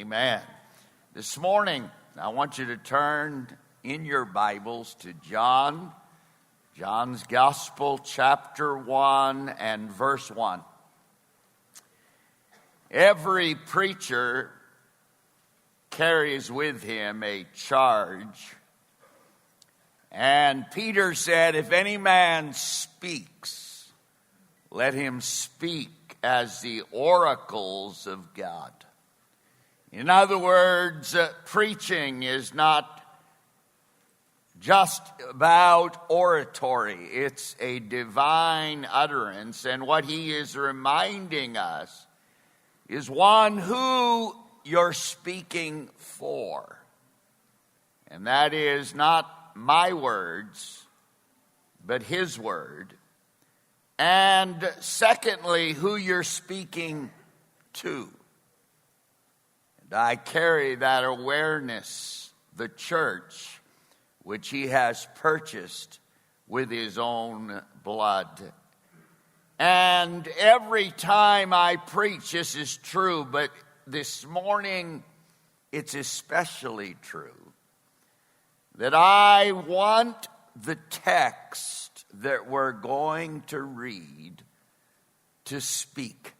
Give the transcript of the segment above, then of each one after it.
Amen. This morning, I want you to turn in your Bibles to John's Gospel, chapter 1 and verse 1. Every preacher carries with him a charge. And Peter said, if any man speaks, let him speak as the oracles of God. In other words, preaching is not just about oratory. It's a divine utterance. And what he is reminding us is one who you're speaking for. And that is not my words, but his word. And secondly, who you're speaking to. I carry that awareness, the church, which he has purchased with his own blood. And every time I preach, this is true, but this morning it's especially true, that I want the text that we're going to read to speak.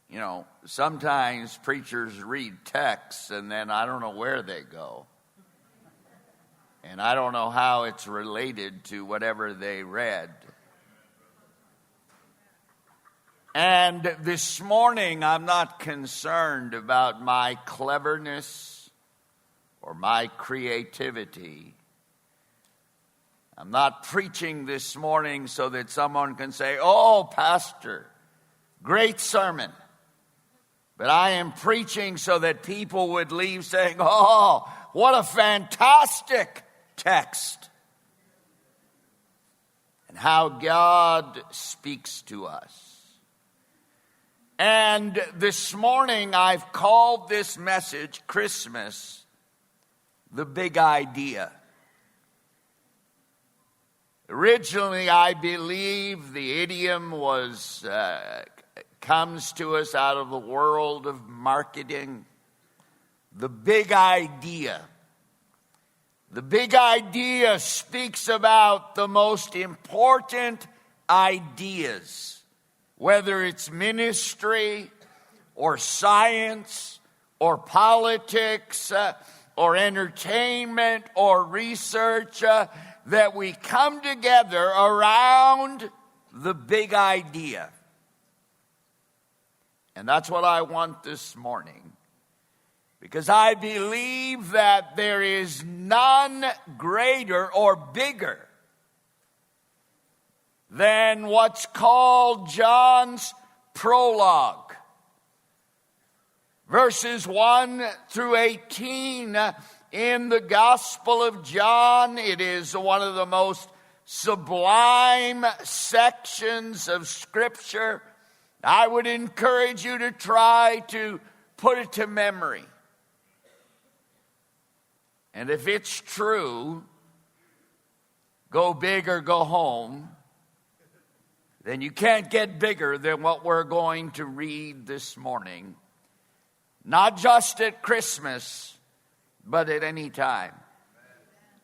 You know, sometimes preachers read texts and then I don't know where they go. And I don't know how it's related to whatever they read. And this morning, I'm not concerned about my cleverness or my creativity. I'm not preaching this morning so that someone can say, oh, Pastor, great sermon. But I am preaching so that people would leave saying, oh, what a fantastic text. And how God speaks to us. And this morning I've called this message, Christmas, the big idea. Originally, I believe the idiom comes to us out of the world of marketing. The big idea. The big idea speaks about the most important ideas, whether it's ministry or science or politics or entertainment or research, that we come together around the big idea. And that's what I want this morning. Because I believe that there is none greater or bigger than what's called John's prologue. Verses 1 through 18 in the Gospel of John. It is one of the most sublime sections of Scripture. I would encourage you to try to put it to memory. And if it's true, go big or go home, then you can't get bigger than what we're going to read this morning. Not just at Christmas, but at any time.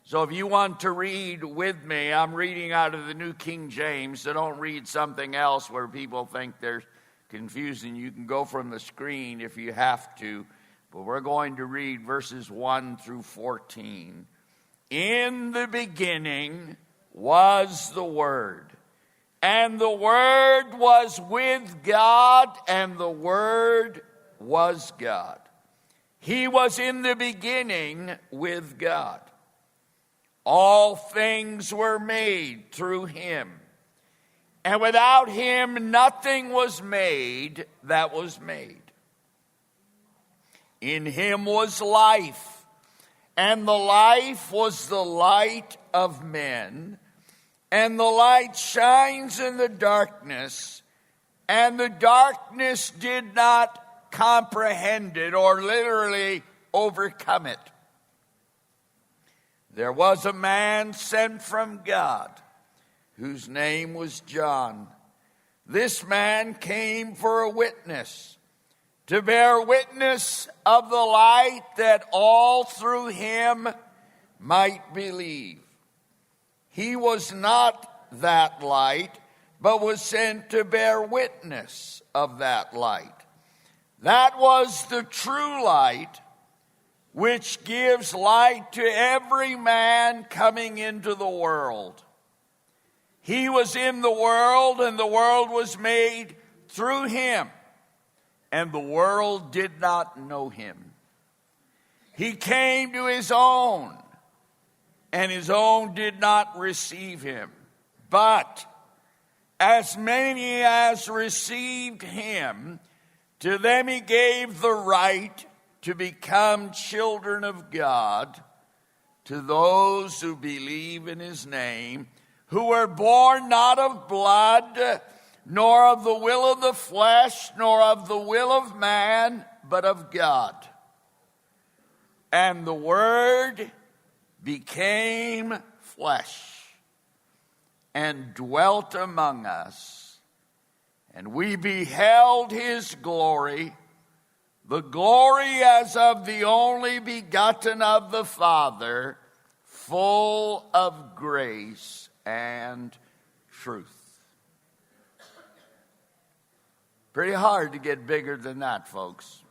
So if you want to read with me, I'm reading out of the New King James, so don't read something else where people think they're confusing. You can go from the screen if you have to, but we're going to read verses 1 through 14. In the beginning was the Word, and the Word was with God, and the Word was God. He was in the beginning with God. All things were made through him. And without him, nothing was made that was made. In him was life, and the life was the light of men. And the light shines in the darkness, and the darkness did not comprehend it, or literally overcome it. There was a man sent from God, whose name was John. This man came for a witness, to bear witness of the light, that all through him might believe. He was not that light, but was sent to bear witness of that light. That was the true light, which gives light to every man coming into the world. He was in the world, and the world was made through him, and the world did not know him. He came to his own, and his own did not receive him. But as many as received him, to them he gave the right to become children of God, to those who believe in his name, who were born not of blood, nor of the will of the flesh, nor of the will of man, but of God. And the Word became flesh and dwelt among us, and we beheld his glory, the glory as of the only begotten of the Father, full of grace and truth. Pretty hard to get bigger than that, folks.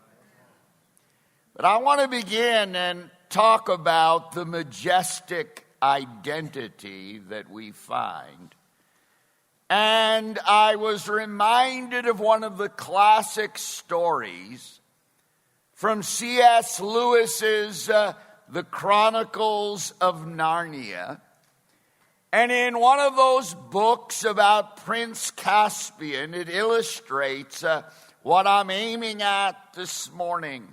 But I want to begin and talk about the majestic identity that we find. And I was reminded of one of the classic stories from C.S. Lewis's The Chronicles of Narnia. And in one of those books about Prince Caspian, it illustrates what I'm aiming at this morning.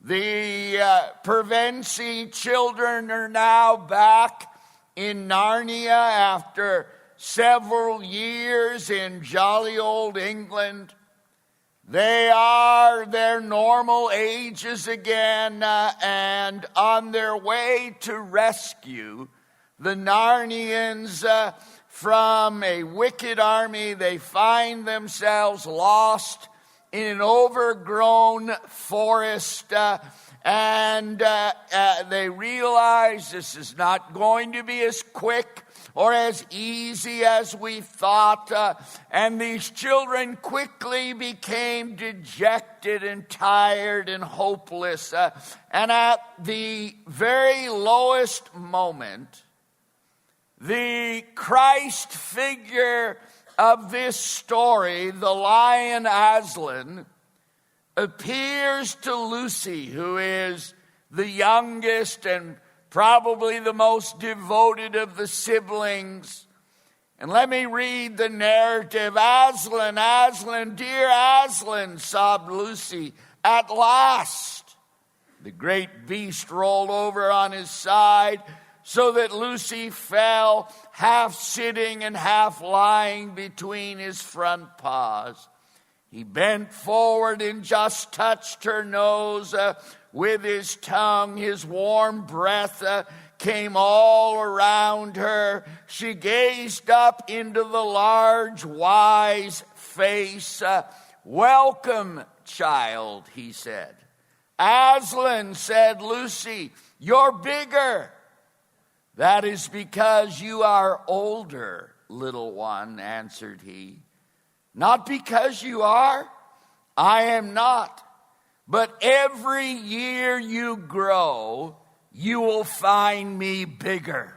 The Pevensie children are now back in Narnia after several years in jolly old England. They are their normal ages again and on their way to rescue the Narnians from a wicked army. They find themselves lost in an overgrown forest, and they realize this is not going to be as quick or as easy as we thought. And these children quickly became dejected and tired and hopeless. And at the very lowest moment, the Christ figure of this story, the lion Aslan, appears to Lucy, who is the youngest and probably the most devoted of the siblings. And let me read the narrative. Aslan, Aslan, dear Aslan, sobbed Lucy. At last, the great beast rolled over on his side, so that Lucy fell, half sitting and half lying between his front paws. He bent forward and just touched her nose with his tongue. His warm breath came all around her. She gazed up into the large, wise face. Welcome, child, he said. Aslan, said Lucy, you're bigger. That is because you are older, little one, answered he. Not because you are, I am not. But every year you grow, you will find me bigger.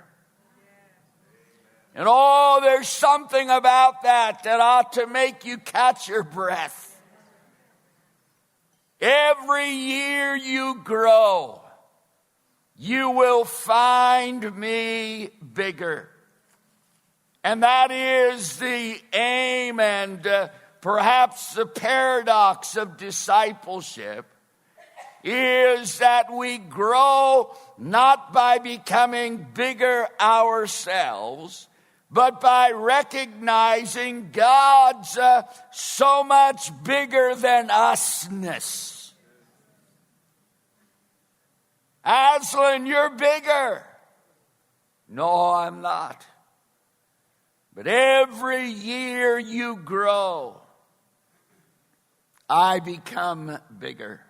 And oh, there's something about that ought to make you catch your breath. Every year you grow, you will find me bigger. And that is the aim and perhaps the paradox of discipleship, is that we grow not by becoming bigger ourselves, but by recognizing God's so much bigger than usness. Aslan, you're bigger. No, I'm not. But every year you grow, I become bigger.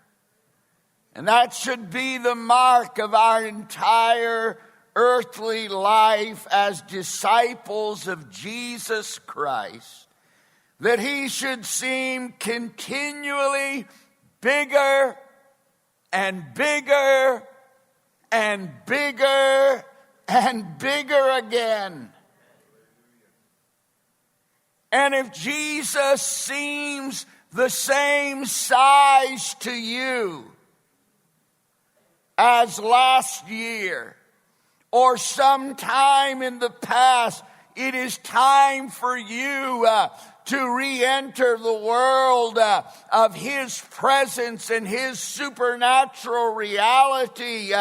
And that should be the mark of our entire earthly life as disciples of Jesus Christ, that he should seem continually bigger and bigger and bigger and bigger again. And if Jesus seems the same size to you as last year or sometime in the past, it is time for you to re-enter the world of his presence and his supernatural reality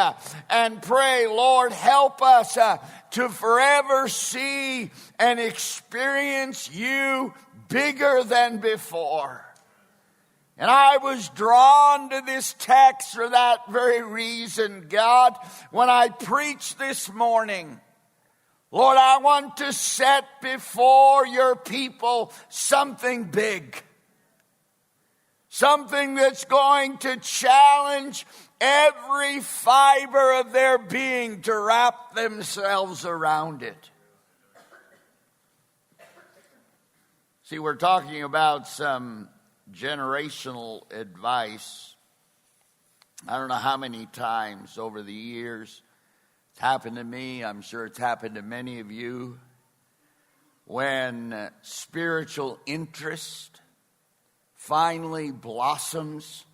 and pray, Lord, help us to forever see and experience you bigger than before. And I was drawn to this text for that very reason, God. When I preach this morning, Lord, I want to set before your people something big. Something that's going to challenge every fiber of their being to wrap themselves around it. See, we're talking about some generational advice. I don't know how many times over the years it's happened to me. I'm sure it's happened to many of you. When spiritual interest finally blossoms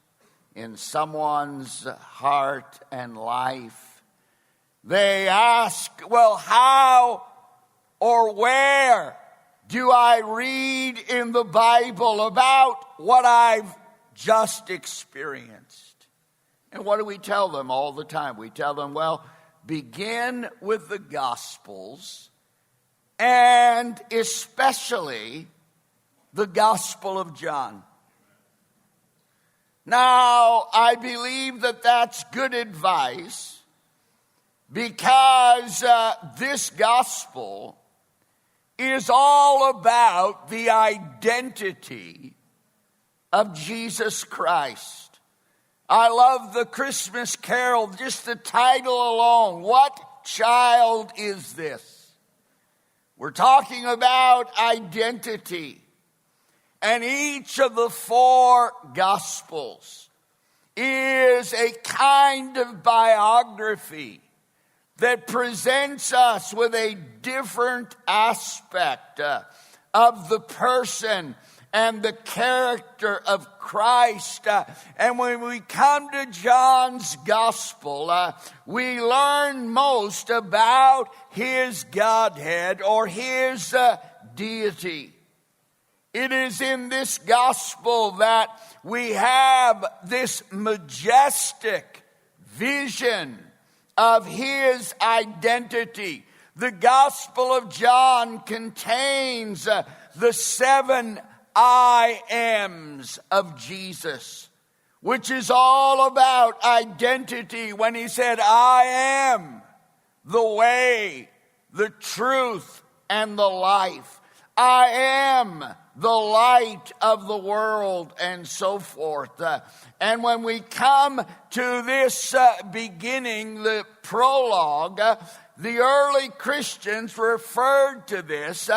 in someone's heart and life, they ask, well, how or where do I read in the Bible about what I've just experienced? And what do we tell them all the time? We tell them, well, begin with the Gospels, and especially the Gospel of John. Now, I believe that that's good advice because this gospel is all about the identity of Jesus Christ. I love the Christmas carol, just the title alone. What child is this? We're talking about identity. And each of the four Gospels is a kind of biography that presents us with a different aspect of the person and the character of Christ. And when we come to John's Gospel, we learn most about his Godhead or his deity. It is in this Gospel that we have this majestic vision of his identity. The Gospel of John contains the 7 I ams of Jesus, which is all about identity. When he said, I am the way, the truth, and the life. I am the light of the world, and so forth. And when we come to this beginning, the prologue, the early Christians referred to this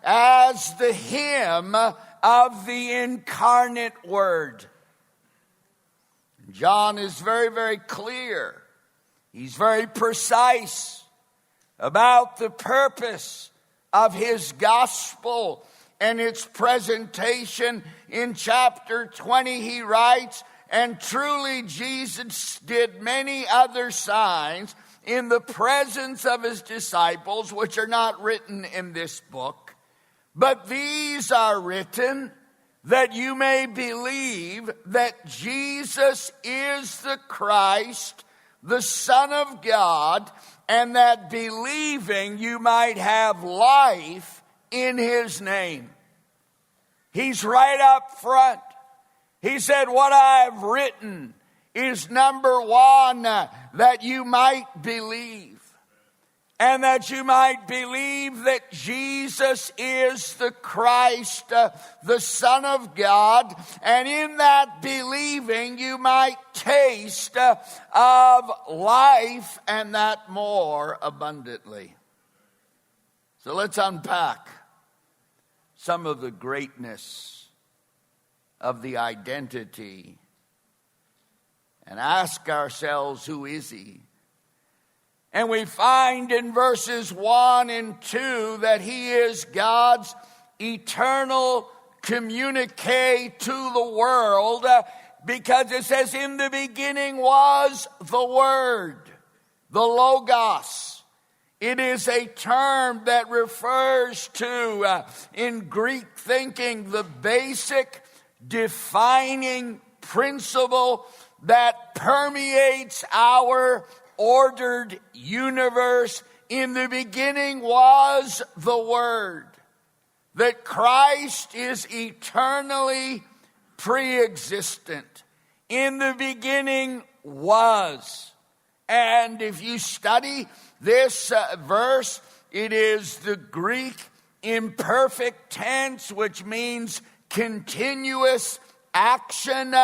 as the hymn of the incarnate Word. John is very, very clear. He's very precise about the purpose of his gospel and its presentation. In chapter 20, he writes, and truly Jesus did many other signs in the presence of his disciples, which are not written in this book. But these are written that you may believe that Jesus is the Christ, the Son of God, and that believing you might have life in his name. He's right up front. He said, what I've written is number one, that you might believe. and that you might believe that Jesus is the Christ, the Son of God, and in that believing you might taste of life, and that more abundantly. So let's unpack some of the greatness of the identity and ask ourselves, who is he? And we find in verses 1 and 2 that he is God's eternal communique to the world, because it says, in the beginning was the Word, the Logos. It is a term that refers to, in Greek thinking, the basic defining principle that permeates our ordered universe. In the beginning was the Word. That Christ is eternally pre-existent. In the beginning was. And if you study this verse, it is the Greek imperfect tense, which means continuous action.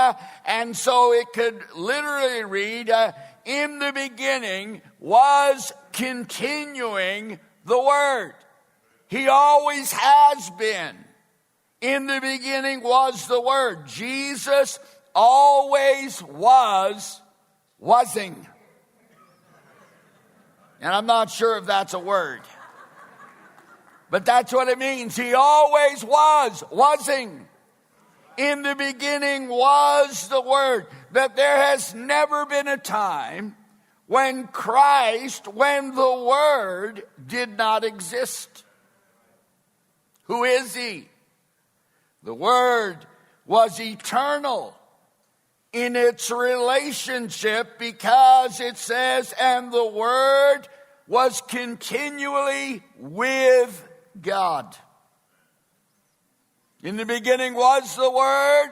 And so it could literally read, in the beginning was continuing the Word. He always has been. In the beginning was the Word. Jesus always wasing. And I'm not sure if that's a word. But that's what it means. He always wasing. In the beginning was the Word. That there has never been a time when the Word did not exist. Who is he? The Word was eternal in its relationship, because it says, and the Word was continually with God. In the beginning was the Word,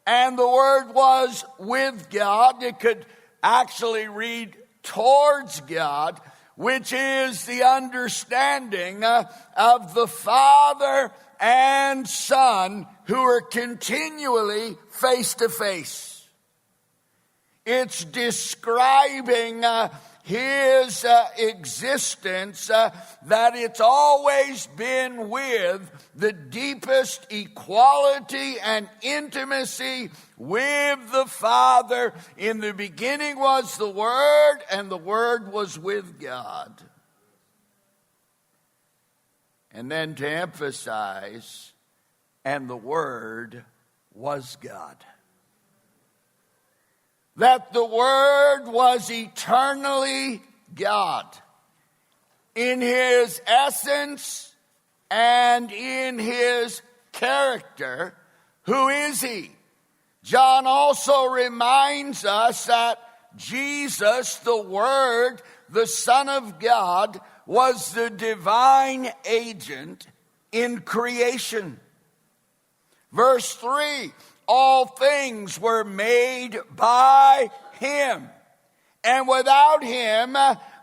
and the Word was with God. It could actually read towards God, which is the understanding of the Father and Son who are continually face to face. It's describing his existence, that it's always been with the deepest equality and intimacy with the Father. In the beginning was the Word, and the Word was with God. And then to emphasize, and the Word was God. That the Word was eternally God in his essence and in his character. Who is he? John also reminds us that Jesus, the Word, the Son of God, was the divine agent in creation. Verse 3, all things were made by him, and without him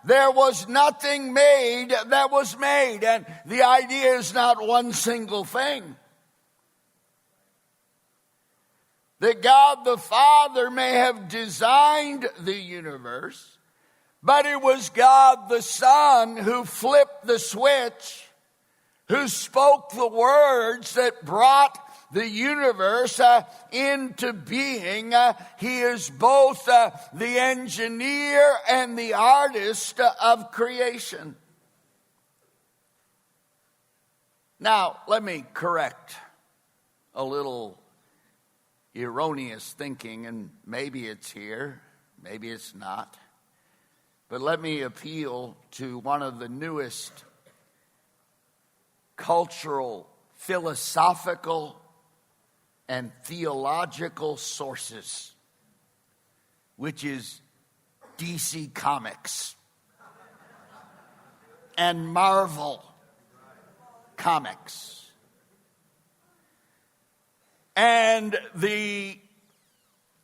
there was nothing made that was made. And the idea is not one single thing. That God the Father may have designed the universe, but it was God the Son who flipped the switch, who spoke the words that brought the universe into being. He is both the engineer and the artist of creation. Now, let me correct a little erroneous thinking, and maybe it's here, maybe it's not. But let me appeal to one of the newest cultural, philosophical, and theological sources, which is DC Comics and Marvel Comics. And the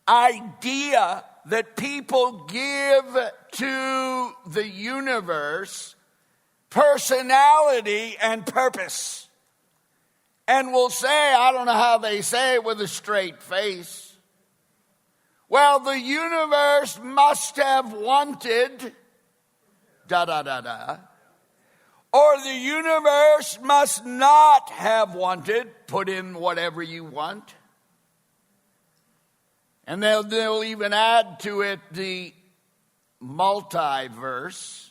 idea that people give to the universe personality and purpose. And will say, I don't know how they say it with a straight face, well, the universe must have wanted da-da-da-da. Or the universe must not have wanted, put in whatever you want. And they'll even add to it the multiverse,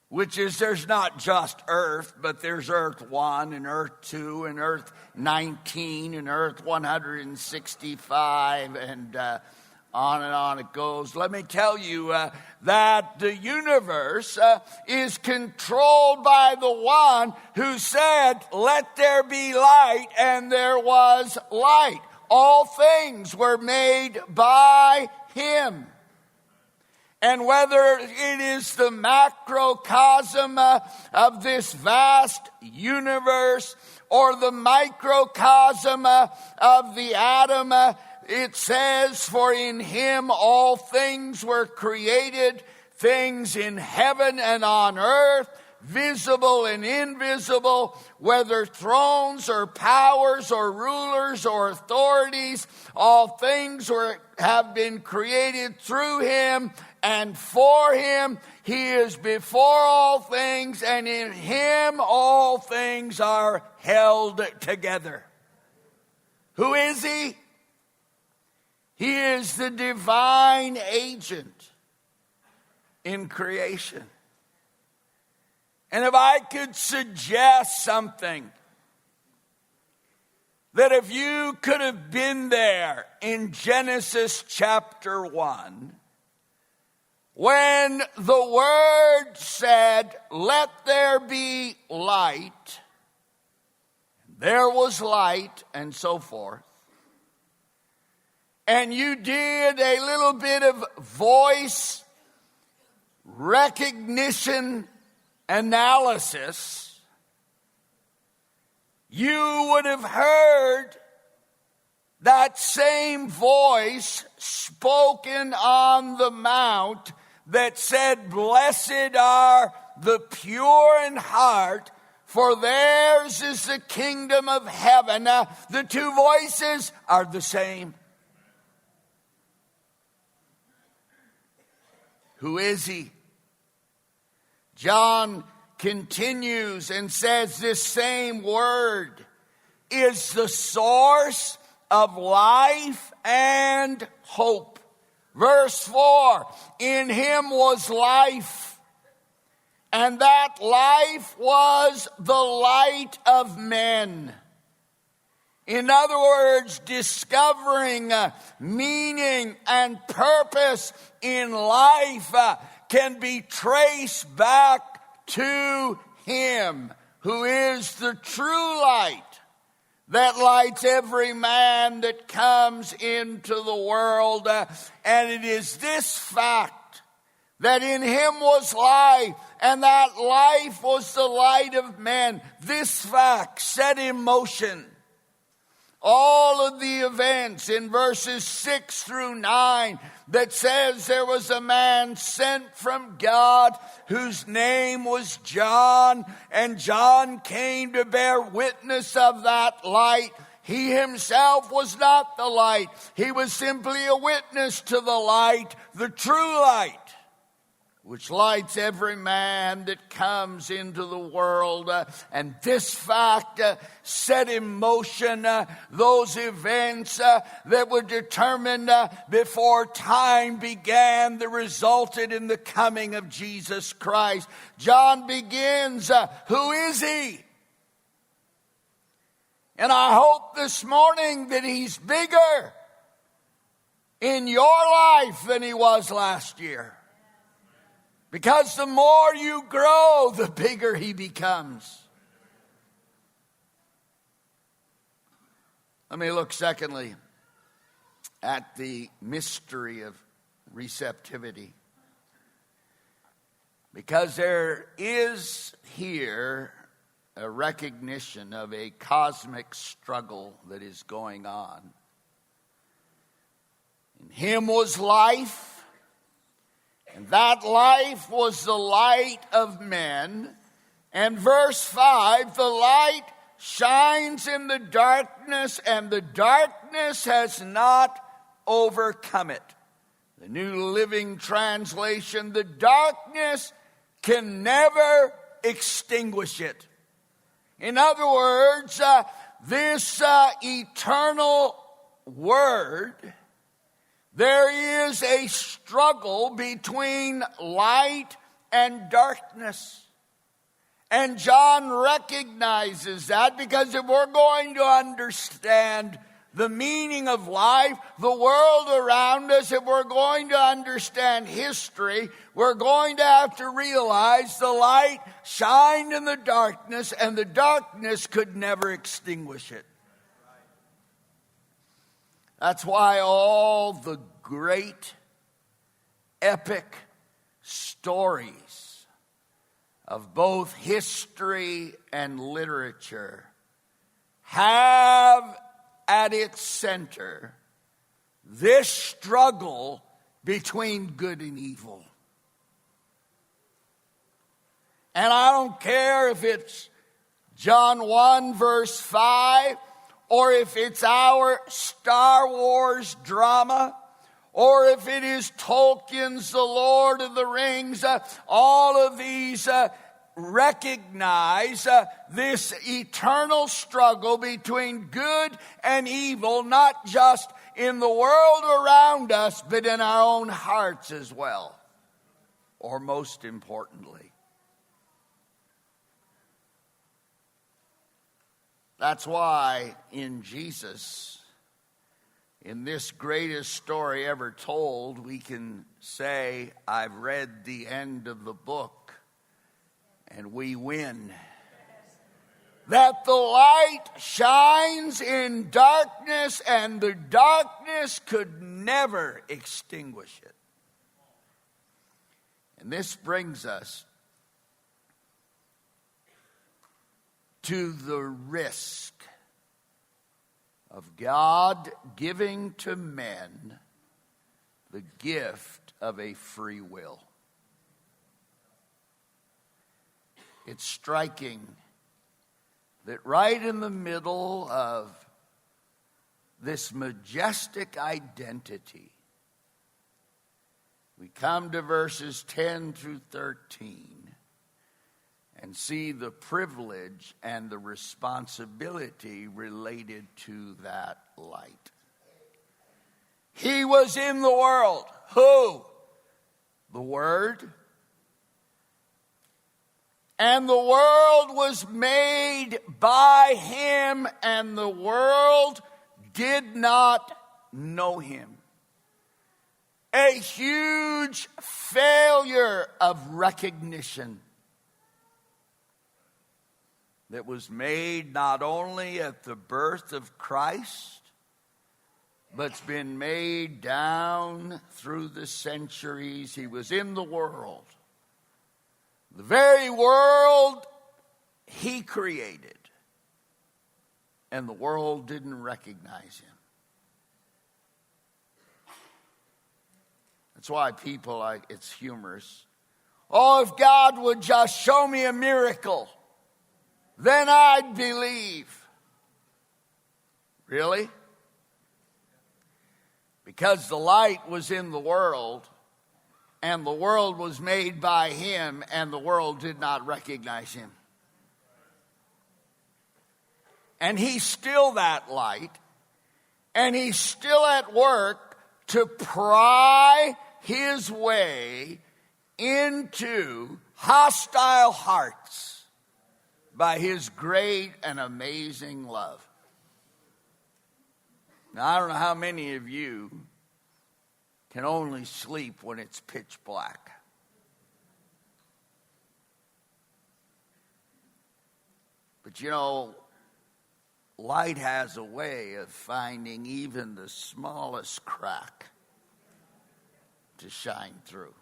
which is there's not just Earth, but there's Earth 1 and Earth 2 and Earth 19 and Earth 165 and on it goes. Let me tell you that the universe is controlled by the one who said, let there be light, and there was light. All things were made by him. And whether it is the macrocosm of this vast universe or the microcosm of the atom, it says, for in him all things were created, things in heaven and on earth, visible and invisible, whether thrones or powers or rulers or authorities, all things have been created through him and for him. He is before all things, and in him all things are held together. Who is he? He is the divine agent in creation. And if I could suggest something, that if you could have been there in Genesis chapter 1, when the Word said, let there be light, there was light, and so forth, and you did a little bit of voice recognition analysis, you would have heard that same voice spoken on the mount that said, blessed are the pure in heart, for theirs is the kingdom of heaven. Now, the two voices are the same. Who is he? John continues and says this same word is the source of life and hope. Verse 4, in him was life, and that life was the light of men. In other words, discovering meaning and purpose in life can be traced back to him who is the true light that lights every man that comes into the world. And it is this fact that in him was life, and that life was the light of men. This fact set in motion all of the events in verses 6 through 9 that says there was a man sent from God whose name was John, and John came to bear witness of that light. He himself was not the light. He was simply a witness to the light, the true light, which lights every man that comes into the world. And this fact set in motion those events that were determined before time began that resulted in the coming of Jesus Christ. John begins, who is he? And I hope this morning that he's bigger in your life than he was last year. Because the more you grow, the bigger he becomes. Let me look secondly at the mystery of receptivity. Because there is here a recognition of a cosmic struggle that is going on. In him was life, and that life was the light of men. And verse 5, the light shines in the darkness, and the darkness has not overcome it. The New Living Translation, the darkness can never extinguish it. In other words, this eternal word, there is a struggle between light and darkness. And John recognizes that, because if we're going to understand the meaning of life, the world around us, if we're going to understand history, we're going to have to realize the light shined in the darkness, and the darkness could never extinguish it. That's why all the great epic stories of both history and literature have at its center this struggle between good and evil. And I don't care if it's John 1 verse 5, or if it's our Star Wars drama, or if it is Tolkien's The Lord of the Rings, all of these recognize this eternal struggle between good and evil, not just in the world around us, but in our own hearts as well, or most importantly. That's why in Jesus, in this greatest story ever told, we can say, I've read the end of the book, and we win. That the light shines in darkness, and the darkness could never extinguish it. And this brings us to the risk of God giving to men the gift of a free will. It's striking that right in the middle of this majestic identity, we come to verses 10 through 13 and see the privilege and the responsibility related to that light. He was in the world. Who? The Word. And the world was made by him, and the world did not know him. A huge failure of recognition that was made not only at the birth of Christ, but's been made down through the centuries. He was in the world. The very world he created. And the world didn't recognize him. That's why people, it's humorous. Oh, if God would just show me a miracle, then I'd believe. Really? Because the light was in the world, and the world was made by him, and the world did not recognize him. And he's still that light, and he's still at work to pry his way into hostile hearts by his great and amazing love. Now, I don't know how many of you can only sleep when it's pitch black. But you know, light has a way of finding even the smallest crack to shine through.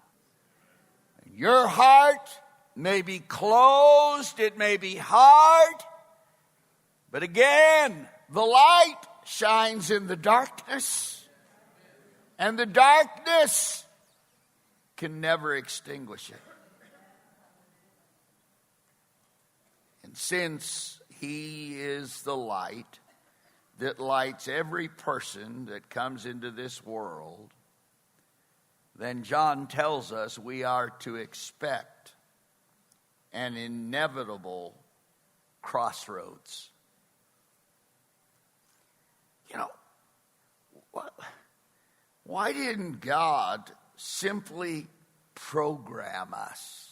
And your heart may be closed, it may be hard, but again, the light shines in the darkness. And the darkness can never extinguish it. And since he is the light that lights every person that comes into this world, then John tells us we are to expect an inevitable crossroads. You know, why didn't God simply program us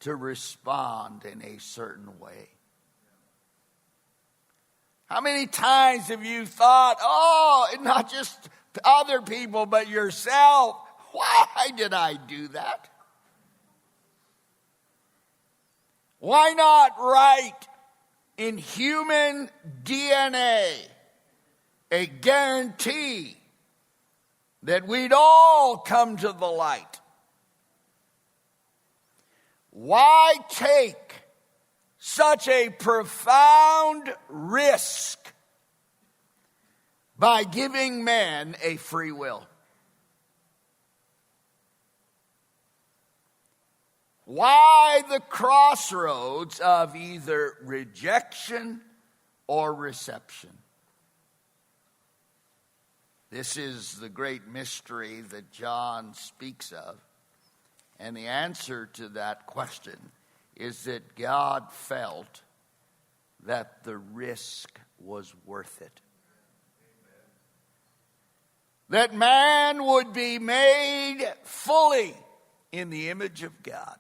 to respond in a certain way? How many times have you thought, not just other people, but yourself, why did I do that? Why not write in human DNA a guarantee that we'd all come to the light? Why take such a profound risk by giving man a free will? Why the crossroads of either rejection or reception? This is the great mystery that John speaks of. And the answer to that question is that God felt that the risk was worth it. That man would be made fully in the image of God.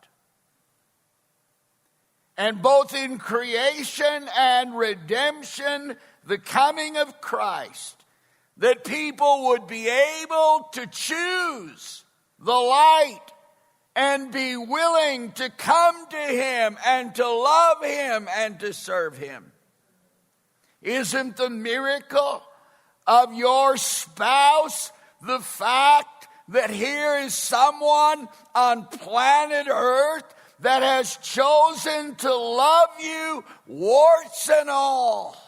And both in creation and redemption, the coming of Christ, that people would be able to choose the light and be willing to come to him and to love him and to serve him. Isn't the miracle of your spouse the fact that here is someone on planet Earth that has chosen to love you, warts and all?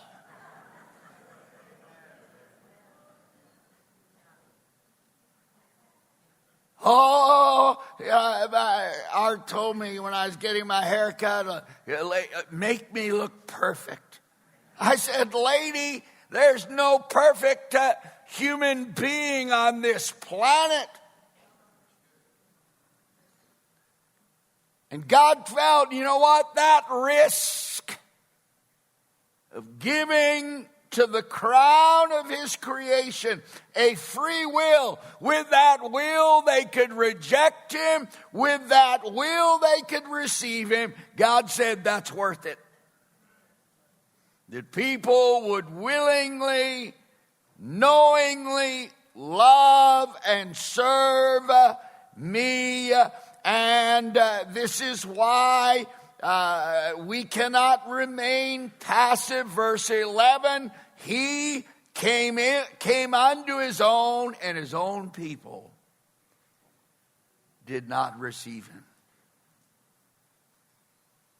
Art told me when I was getting my hair cut, make me look perfect. I said, lady, there's no perfect human being on this planet. And God felt, you know what, that risk of giving to the crown of his creation a free will. With that will, they could reject him. With that will, they could receive him. God said that's worth it. That people would willingly, knowingly love and serve me. And this is why we cannot remain passive. Verse 11, he came unto his own, and his own people did not receive him.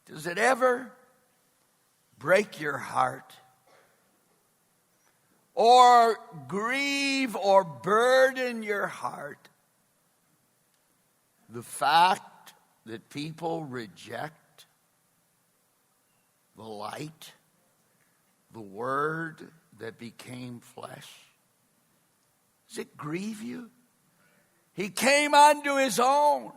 Does it ever break your heart or grieve or burden your heart the fact that people reject the light, the Word that became flesh? Does it grieve you? He came unto his own.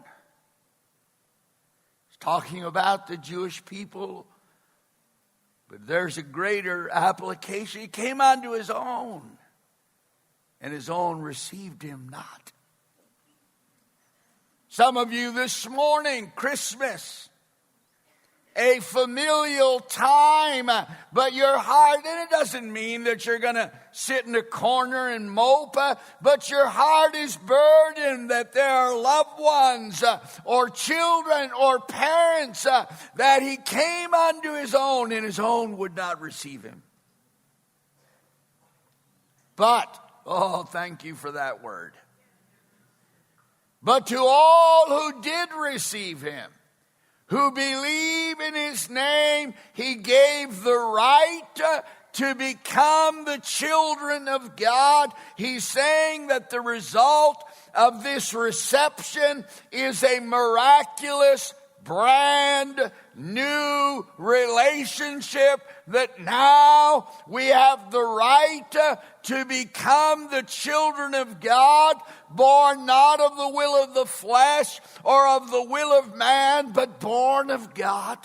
He's talking about the Jewish people, but there's a greater application. He came unto his own, and his own received him not. Some of you this morning, Christmas, a familial time, but your heart, and it doesn't mean that you're going to sit in a corner and mope, but your heart is burdened that there are loved ones or children or parents that he came unto his own, and his own would not receive him. But, thank you for that word. But to all who did receive him, who believe in his name, he gave the right to become the children of God. He's saying that the result of this reception is a miraculous brand new relationship that now we have the right to become the children of God, born not of the will of the flesh or of the will of man, but born of God.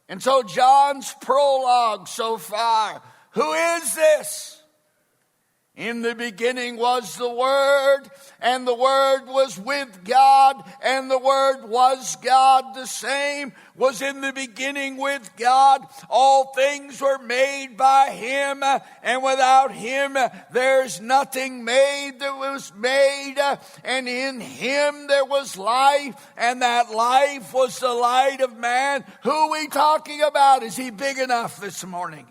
And so John's prologue so far, who is this? In the beginning was the Word, and the Word was with God, and the Word was God. The same was in the beginning with God. All things were made by Him, and without Him there's nothing made that was made. And in Him there was life, and that life was the light of man. Who are we talking about? Is He big enough this morning?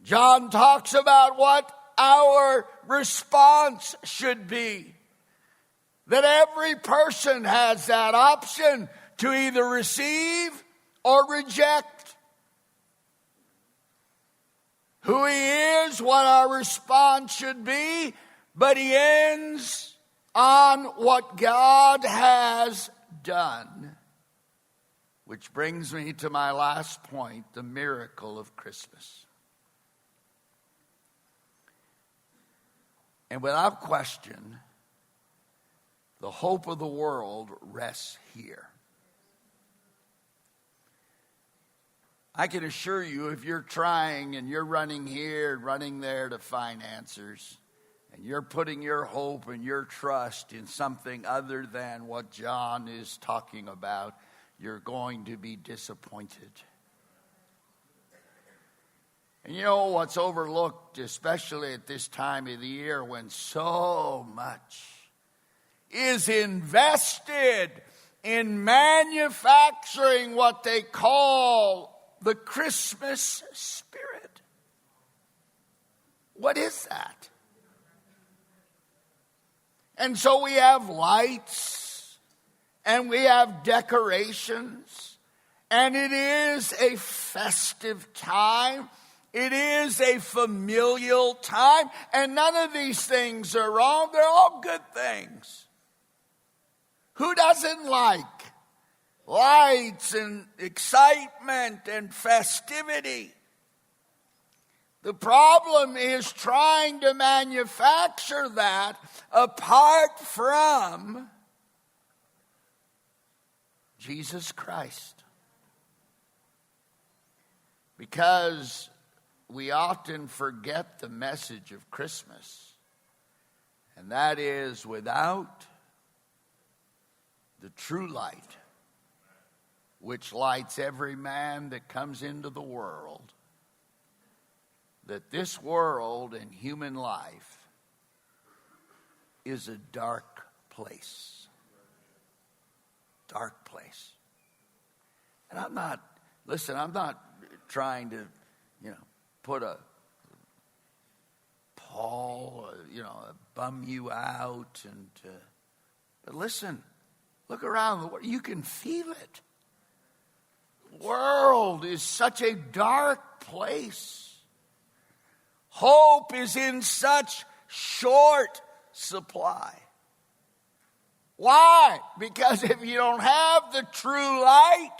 John talks about what our response should be. That every person has that option to either receive or reject. Who He is, what our response should be, but He ends on what God has done. Which brings me to my last point, the miracle of Christmas. And without question, the hope of the world rests here. I can assure you, if you're trying and you're running here and running there to find answers, and you're putting your hope and your trust in something other than what John is talking about, you're going to be disappointed. And you know what's overlooked, especially at this time of the year when so much is invested in manufacturing what they call the Christmas spirit. What is that? And so we have lights and we have decorations, and it is a festive time. It is a familial time, and none of these things are wrong. They're all good things. Who doesn't like lights and excitement and festivity? The problem is trying to manufacture that apart from Jesus Christ. Because we often forget the message of Christmas, and that is, without the true light, which lights every man that comes into the world, that this world and human life is a dark place. Dark place. And I'm not trying to, put a pall, bum you out. But listen, look around. You can feel it. The world is such a dark place. Hope is in such short supply. Why? Because if you don't have the true light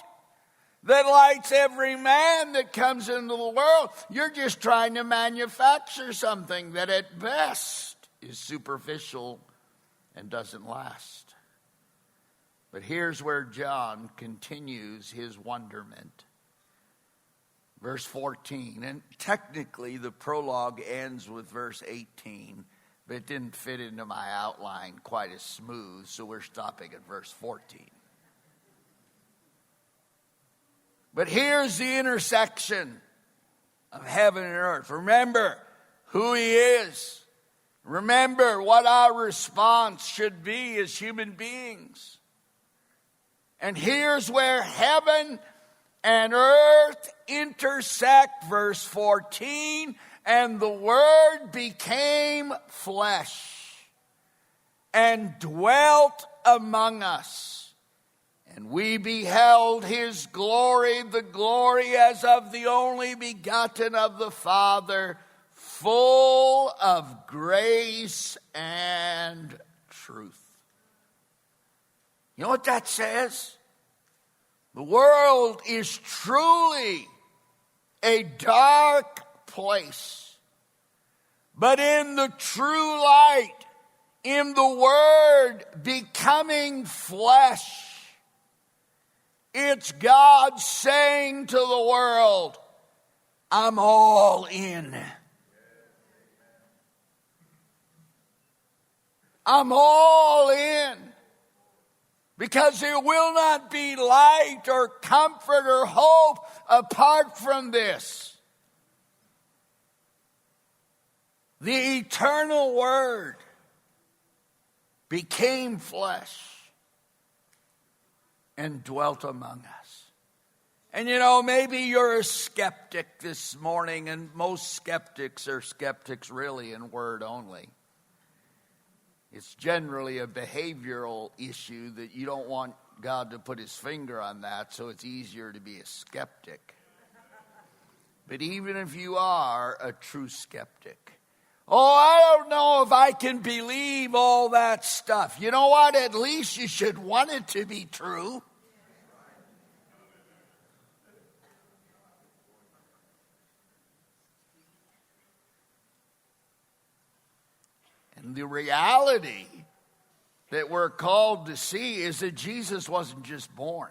that lights every man that comes into the world, you're just trying to manufacture something that at best is superficial and doesn't last. But here's where John continues his wonderment. Verse 14, and technically the prologue ends with verse 18, but it didn't fit into my outline quite as smooth, so we're stopping at verse 14. But here's the intersection of heaven and earth. Remember who He is. Remember what our response should be as human beings. And here's where heaven and earth intersect, verse 14, and the Word became flesh and dwelt among us. And we beheld His glory, the glory as of the only begotten of the Father, full of grace and truth. You know what that says? The world is truly a dark place. But in the true light, in the Word becoming flesh, it's God saying to the world, I'm all in. I'm all in. Because there will not be light or comfort or hope apart from this. The eternal Word became flesh and dwelt among us. And you know, maybe you're a skeptic this morning, and most skeptics are skeptics really in word only. It's generally a behavioral issue that you don't want God to put his finger on that, so it's easier to be a skeptic. But even if you are a true skeptic, I don't know if I can believe all that stuff. You know what? At least you should want it to be true. And the reality that we're called to see is that Jesus wasn't just born.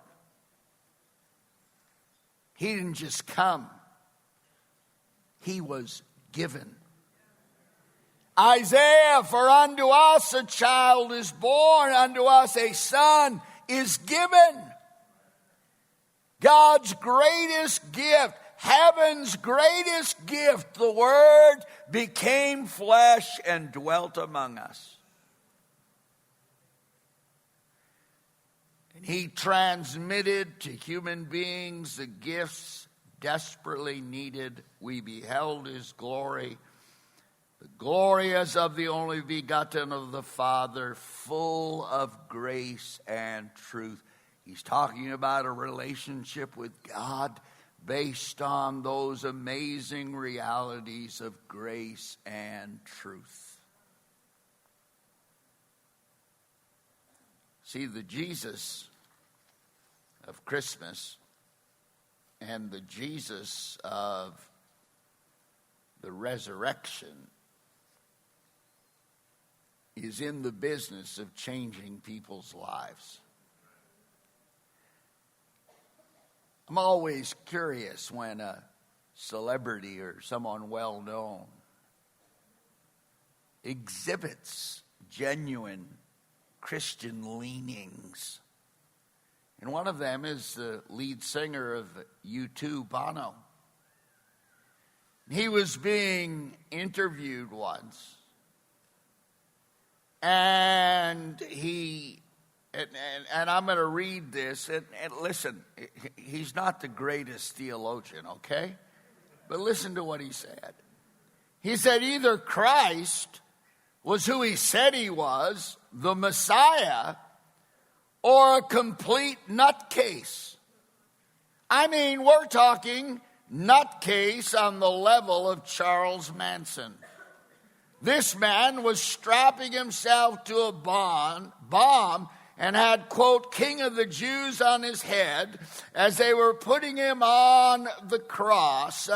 He didn't just come. He was given. Isaiah, for unto us a child is born, unto us a son is given. God's greatest gift, heaven's greatest gift, the Word became flesh and dwelt among us. And he transmitted to human beings the gifts desperately needed. We beheld his glory. The glory as of the only begotten of the Father, full of grace and truth. He's talking about a relationship with God based on those amazing realities of grace and truth. See, the Jesus of Christmas and the Jesus of the resurrection is in the business of changing people's lives. I'm always curious when a celebrity or someone well-known exhibits genuine Christian leanings. And one of them is the lead singer of U2, Bono. He was being interviewed once. And I'm going to read this, and listen, he's not the greatest theologian, okay? But listen to what he said. He said either Christ was who he said he was, the Messiah, or a complete nutcase. I mean, we're talking nutcase on the level of Charles Manson. This man was strapping himself to a bomb and had, quote, King of the Jews on his head as they were putting him on the cross.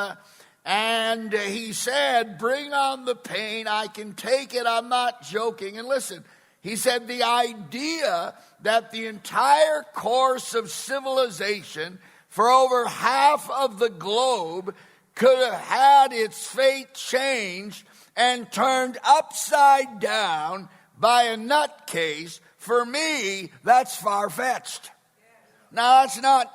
And he said, bring on the pain. I can take it. I'm not joking. And listen, he said the idea that the entire course of civilization for over half of the globe could have had its fate changed and turned upside down by a nutcase, for me, that's far-fetched. Now, that's not,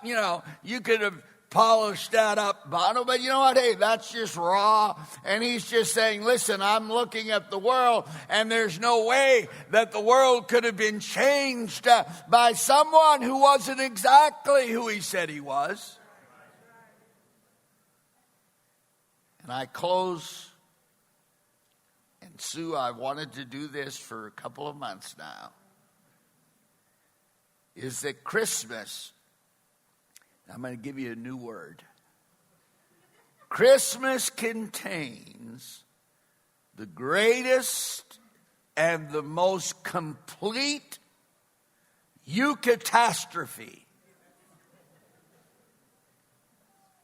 you could have polished that up, Bono, but you know what? Hey, that's just raw. And he's just saying, listen, I'm looking at the world, and there's no way that the world could have been changed by someone who wasn't exactly who he said he was. And I close. And Sue, I wanted to do this for a couple of months now, is that Christmas, I'm going to give you a new word. Christmas contains the greatest and the most complete Eucatastrophe,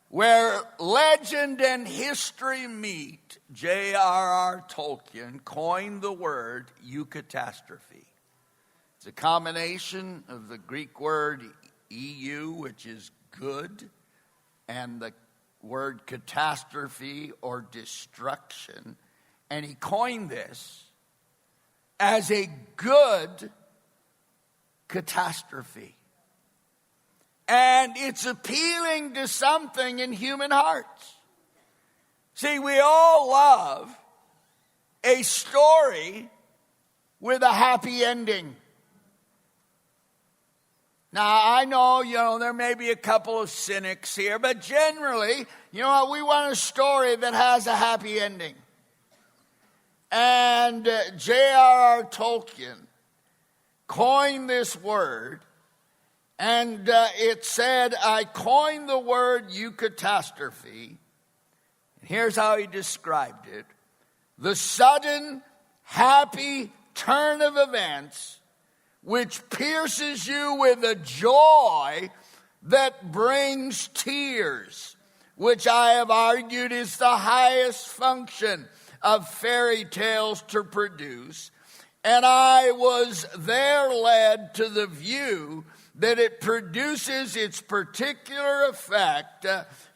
where legend and history meet. J.R.R. Tolkien coined the word Eucatastrophe. It's a combination of the Greek word EU, which is good, and the word catastrophe or destruction. And he coined this as a good catastrophe. And it's appealing to something in human hearts. See, we all love a story with a happy ending. Now, I know, there may be a couple of cynics here, but generally, we want a story that has a happy ending. And J.R.R. Tolkien coined this word, and it said, I coined the word Eucatastrophe. Here's how he described it: the sudden, happy turn of events which pierces you with a joy that brings tears, which I have argued is the highest function of fairy tales to produce. And I was there led to the view that it produces its particular effect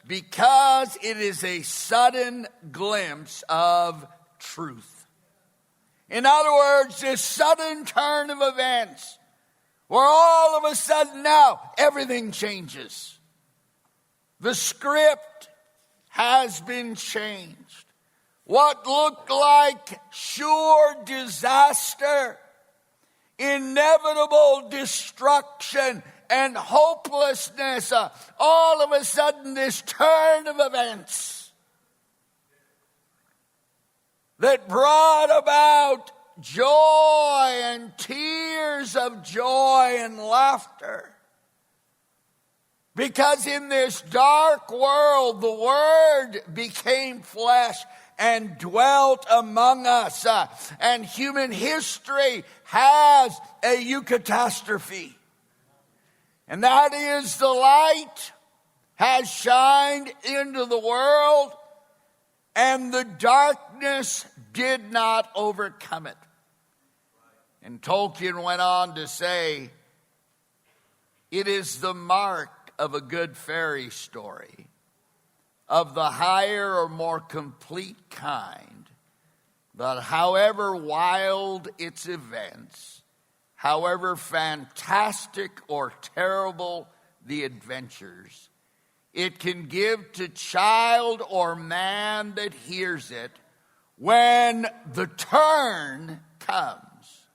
because it is a sudden glimpse of truth. In other words, this sudden turn of events where all of a sudden now everything changes. The script has been changed. What looked like sure disaster, inevitable destruction, and hopelessness, all of a sudden this turn of events that brought about joy and tears of joy and laughter. Because in this dark world, the Word became flesh and dwelt among us. And human history has a Eucatastrophe. And that is the light has shined into the world, and the darkness did not overcome it. And Tolkien went on to say, it is the mark of a good fairy story, of the higher or more complete kind, that however wild its events, however fantastic or terrible the adventures, it can give to child or man that hears it when the turn comes,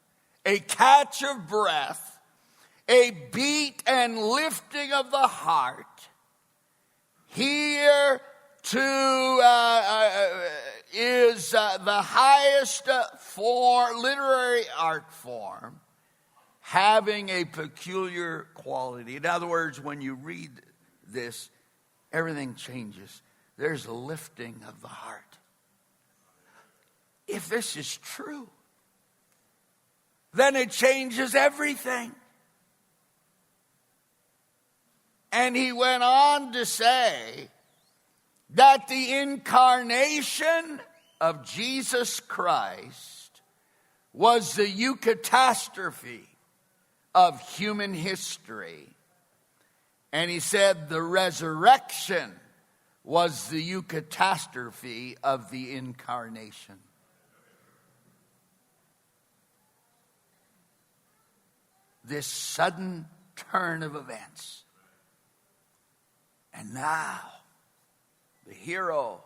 a catch of breath, a beat and lifting of the heart. Here too is the highest literary art form, having a peculiar quality. In other words, when you read this, everything changes. There's a lifting of the heart. If this is true, then it changes everything. And he went on to say that the incarnation of Jesus Christ was the Eucatastrophe of human history. And he said the resurrection was the Eucatastrophe of the incarnation. This sudden turn of events. And now, the hero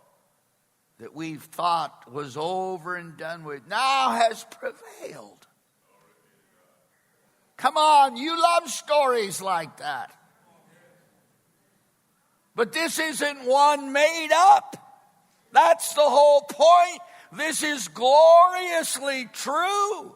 that we've thought was over and done with now has prevailed. Come on, you love stories like that. But this isn't one made up. That's the whole point. This is gloriously true.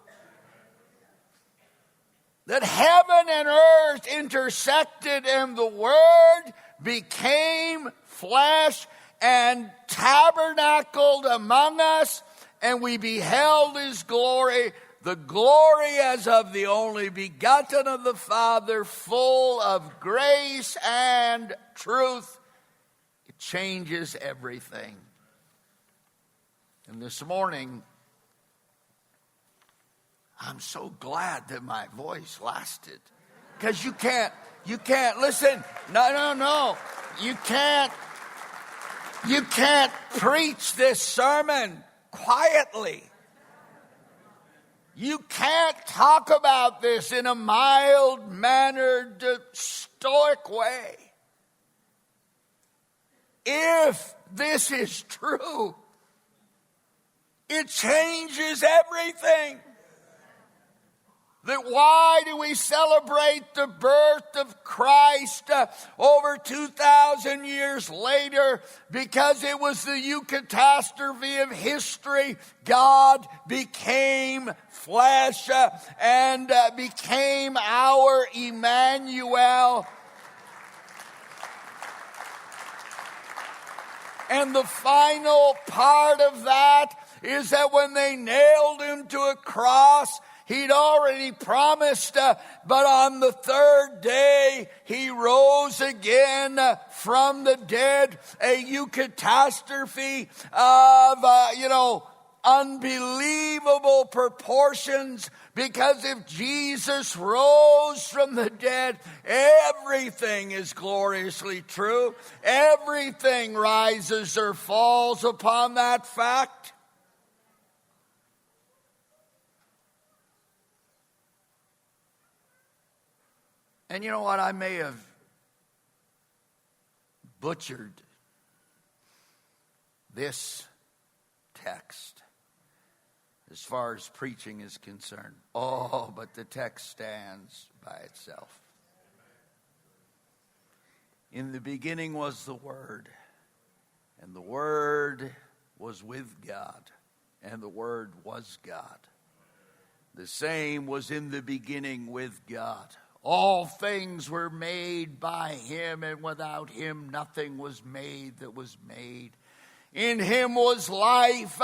That heaven and earth intersected and the Word became flesh and tabernacled among us And we beheld his glory, the glory as of the only begotten of the Father, full of grace and truth. It changes everything. And this morning, I'm so glad that my voice lasted. Because you can't, listen, no. You can't preach this sermon quietly. You can't talk about this in a mild-mannered, stoic way. If this is true, it changes everything. That why do we celebrate the birth of Christ over 2,000 years later? Because it was the Eucatastrophe of history. God became flesh and became our Emmanuel. And the final part of that is that when they nailed him to a cross, he'd already promised, but on the third day, he rose again from the dead. A Eucatastrophe of, unbelievable proportions. Because if Jesus rose from the dead, everything is gloriously true. Everything rises or falls upon that fact. And you know what? I may have butchered this text as far as preaching is concerned. Oh, but the text stands by itself. In the beginning was the Word, and the Word was with God, and the Word was God. The same was in the beginning with God. All things were made by him, and without him nothing was made that was made. In him was life,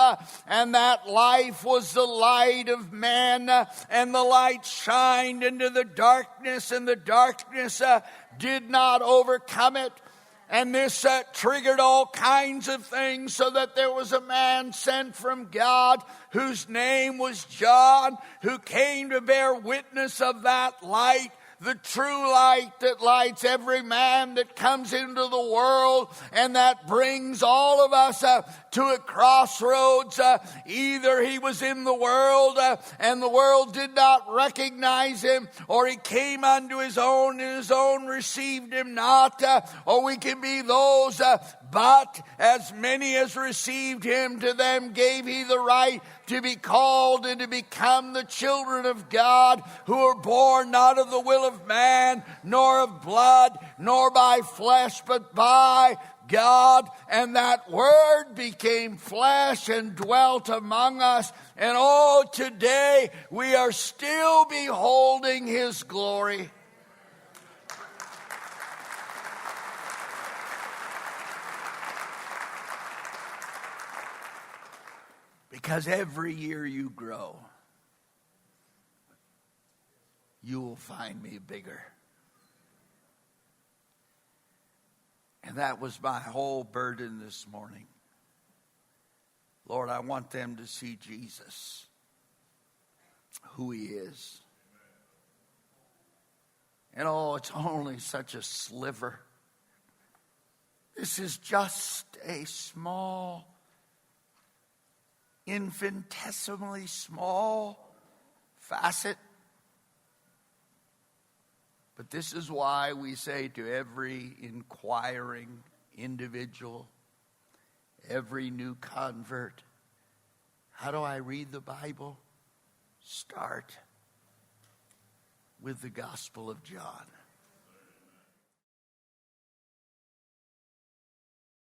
and that life was the light of men, and the light shined into the darkness, and the darkness did not overcome it. And this triggered all kinds of things, so that there was a man sent from God whose name was John, who came to bear witness of that light, the true light that lights every man that comes into the world, and that brings all of us to a crossroads. Either he was in the world and the world did not recognize him, or he came unto his own and his own received him not, or we can be those, but as many as received him, to them gave he the right to be called and to become the children of God, who are born not of the will of man, nor of blood, nor by flesh, but by God. And that Word became flesh and dwelt among us. And oh, today we are still beholding his glory. Because every year you grow, you will find me bigger. And that was my whole burden this morning. Lord, I want them to see Jesus, who he is. And oh, it's only such a sliver. This is just a small, infinitesimally small facet. But this is why we say to every inquiring individual, every new convert, how do I read the Bible? Start with the Gospel of John.